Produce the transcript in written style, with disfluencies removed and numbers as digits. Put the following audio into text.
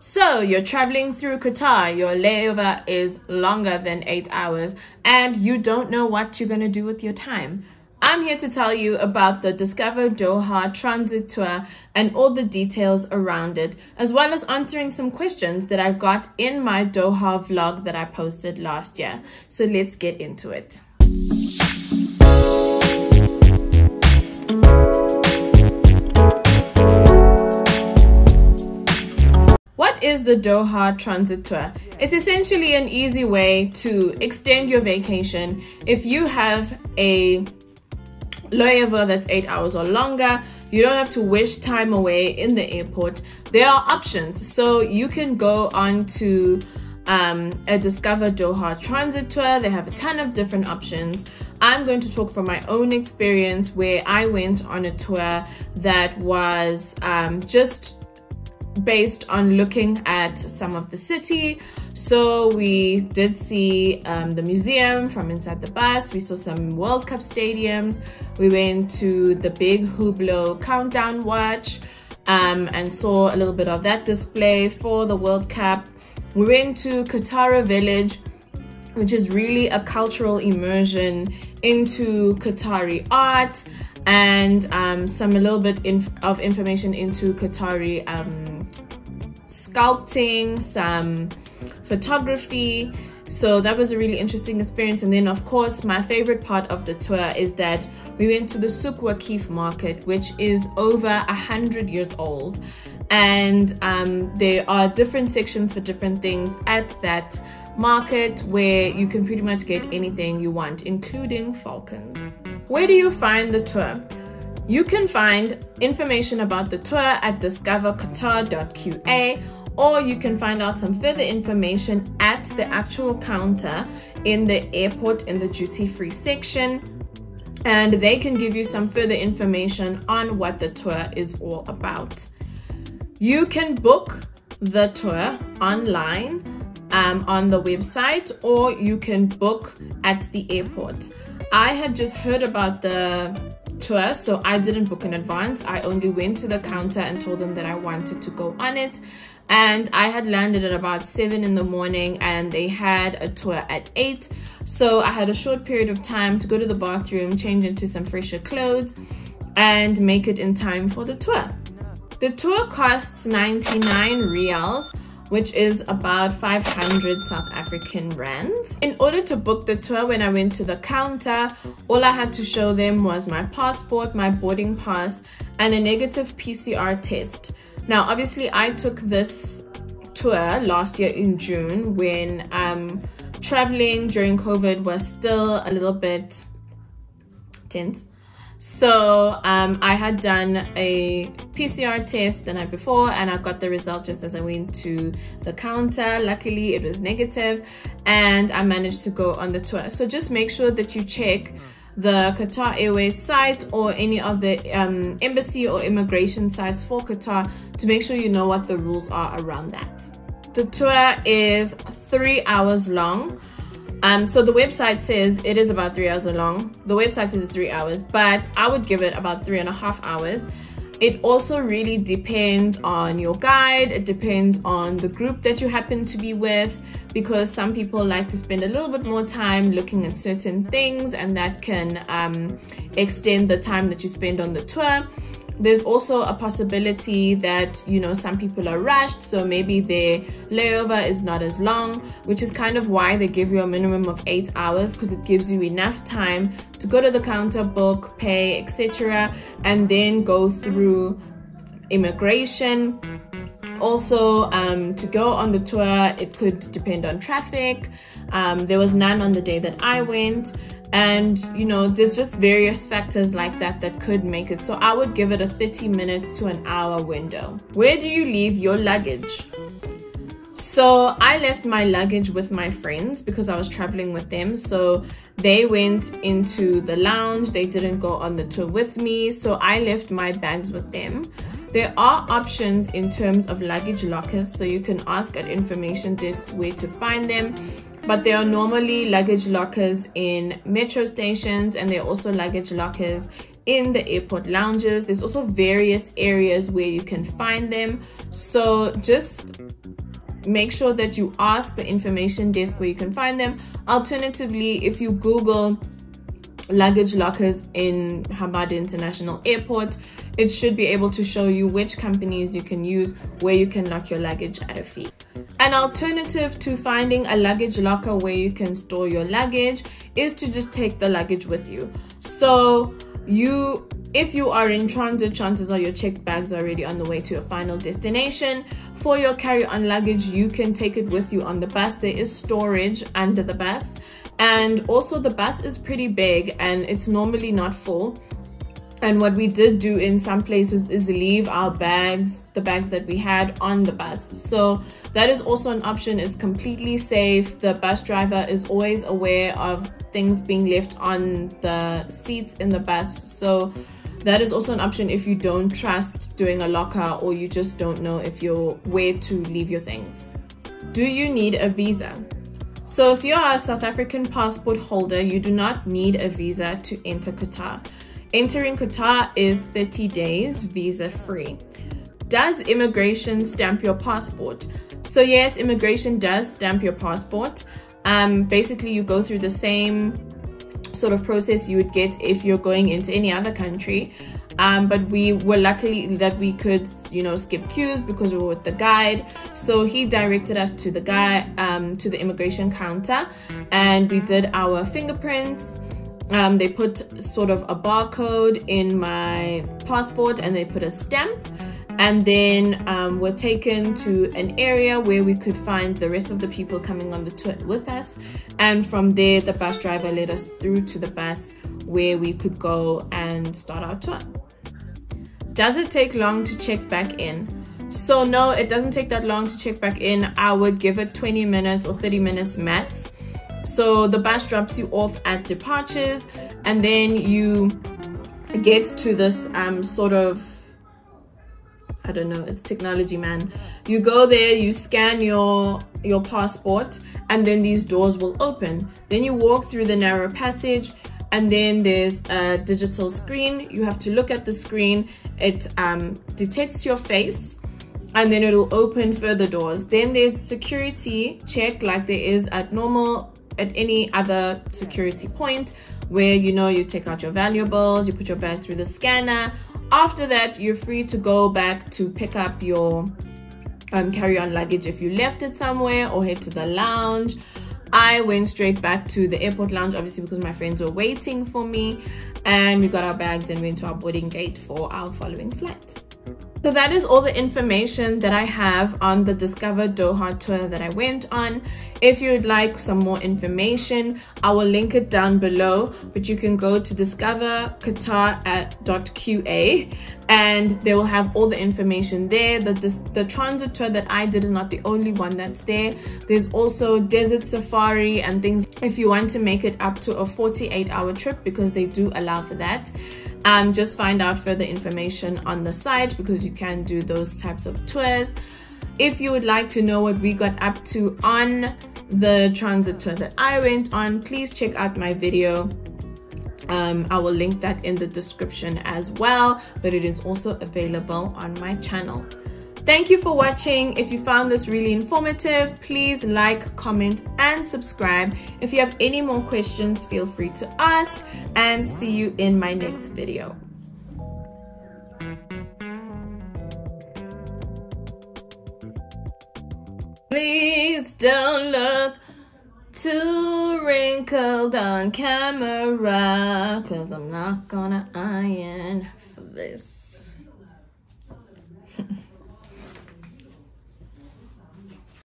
So you're traveling through Qatar, your layover is longer than 8 hours, and you don't know what you're going to do with your time. I'm here to tell you about the Discover Doha Transit Tour and all the details around it, as well as answering some questions that I got in my Doha vlog that I posted last year. So let's get into it. What is the Doha Transit Tour? It's essentially an easy way to extend your vacation. If you have a layover that's 8 hours or longer, you don't have to wish time away in the airport. There are options. So you can go on to a Discover Doha Transit Tour. They have a ton of different options. I'm going to talk from my own experience where I went on a tour that was just based on looking at some of the city. So we did see the museum from inside the bus. We saw some World Cup stadiums. We went to the big Hublot countdown watch and saw a little bit of that display for the World Cup. We went to Qatar Village, which is really a cultural immersion into Qatari art, and a little bit of information into Qatari sculpting, some photography. So that was a really interesting experience. And then of course my favorite part of the tour is that we went to the Souk Waqif market, which is over 100 years old, and there are different sections for different things at that market where you can pretty much get anything you want, including falcons. Where do you find the tour? You can find information about the tour at discoverqatar.qa, or you can find out some further information at the actual counter in the airport in the duty-free section, and they can give you some further information on what the tour is all about. You can book the tour online on the website, or you can book at the airport. I had just heard about the tour, so I didn't book in advance. I only went to the counter and told them that I wanted to go on it, and I had landed at about 7 in the morning and they had a tour at 8. So I had a short period of time to go to the bathroom, change into some fresher clothes, and make it in time for the tour. The tour costs 99 riyals, which is about 500 South African rands. In order to book the tour, when I went to the counter, all I had to show them was my passport, my boarding pass, and a negative PCR test. Now, obviously, I took this tour last year in June when traveling during COVID was still a little bit tense. So I had done a PCR test the night before, and I got the result just as I went to the counter. Luckily, it was negative, and I managed to go on the tour. So just make sure that you check the Qatar Airways site or any of the embassy or immigration sites for Qatar to make sure you know what the rules are around that. The tour is 3 hours long. So the website says it is about 3 hours long. The website says it's 3 hours, but I would give it about 3.5 hours. It also really depends on your guide. It depends on the group that you happen to be with, because some people like to spend a little bit more time looking at certain things, and that can extend the time that you spend on the tour. There's also a possibility that, you know, some people are rushed, so maybe their layover is not as long, which is kind of why they give you a minimum of 8 hours, because it gives you enough time to go to the counter, book, pay, etc., and then go through immigration. Also, to go on the tour, it could depend on traffic. There was none on the day that I went. And, you know, there's just various factors like that that could make it. So I would give it a 30 minutes to an hour window. Where do you leave your luggage? So I left my luggage with my friends because I was traveling with them. So they went into the lounge. They didn't go on the tour with me. So I left my bags with them. There are options in terms of luggage lockers. So you can ask at information desks where to find them. But there are normally luggage lockers in metro stations, and there are also luggage lockers in the airport lounges. There's also various areas where you can find them, so just make sure that you ask the information desk where you can find them. Alternatively, if you Google luggage lockers in HAMAD International Airport, it should be able to show you which companies you can use where you can lock your luggage at a fee. An alternative to finding a luggage locker where you can store your luggage is to just take the luggage with you. So if you are in transit, chances are your checked bags are already on the way to your final destination. For your carry-on luggage, you can take it with you on the bus. There is storage under the bus, and also the bus is pretty big and it's normally not full. And what we did do in some places is leave our bags, the bags that we had, on the bus. So that is also an option. It's completely safe. The bus driver is always aware of things being left on the seats in the bus. So that is also an option if you don't trust doing a locker, or you just don't know where to leave your things. Do you need a visa? So if you're a South African passport holder, you do not need a visa to enter Qatar. Entering Qatar is 30 days visa free. Does immigration stamp your passport? So yes, immigration does stamp your passport. Basically, you go through the same sort of process you would get if you're going into any other country. But we were lucky that we could, skip queues because we were with the guide. So he directed us to the to the immigration counter, and we did our fingerprints. They put sort of a barcode in my passport and they put a stamp, and then we're taken to an area where we could find the rest of the people coming on the tour with us, and from there the bus driver led us through to the bus where we could go and start our tour. Does it take long to check back in? So no, it doesn't take that long to check back in. I would give it 20 minutes or 30 minutes max. So the bus drops you off at departures, and then you get to this sort of, I don't know, it's technology, man. You go there, you scan your passport, and then these doors will open. Then you walk through the narrow passage, and then there's a digital screen. You have to look at the screen. It detects your face, and then it'll open further doors. Then there's security check, like there is at any other security point, where you take out your valuables, you put your bag through the scanner. After that, you're free to go back to pick up your carry-on luggage if you left it somewhere, or head to the lounge. I went straight back to the airport lounge, obviously because my friends were waiting for me, and we got our bags and went to our boarding gate for our following flight. So that is all the information that I have on the Discover Doha tour that I went on. If you would like some more information, I will link it down below, but you can go to discoverqatar.qa and they will have all the information there. The transit tour that I did is not the only one that's there. There's also desert safari and things if you want to make it up to a 48-hour trip, because they do allow for that. Just find out further information on the site, because you can do those types of tours. If you would like to know what we got up to on the transit tour that I went on, please check out my video. I will link that in the description as well, but it is also available on my channel. Thank you for watching. If you found this really informative, please like, comment, and subscribe. If you have any more questions, feel free to ask, and see you in my next video. Please don't look too wrinkled on camera, 'cause I'm not gonna iron for this.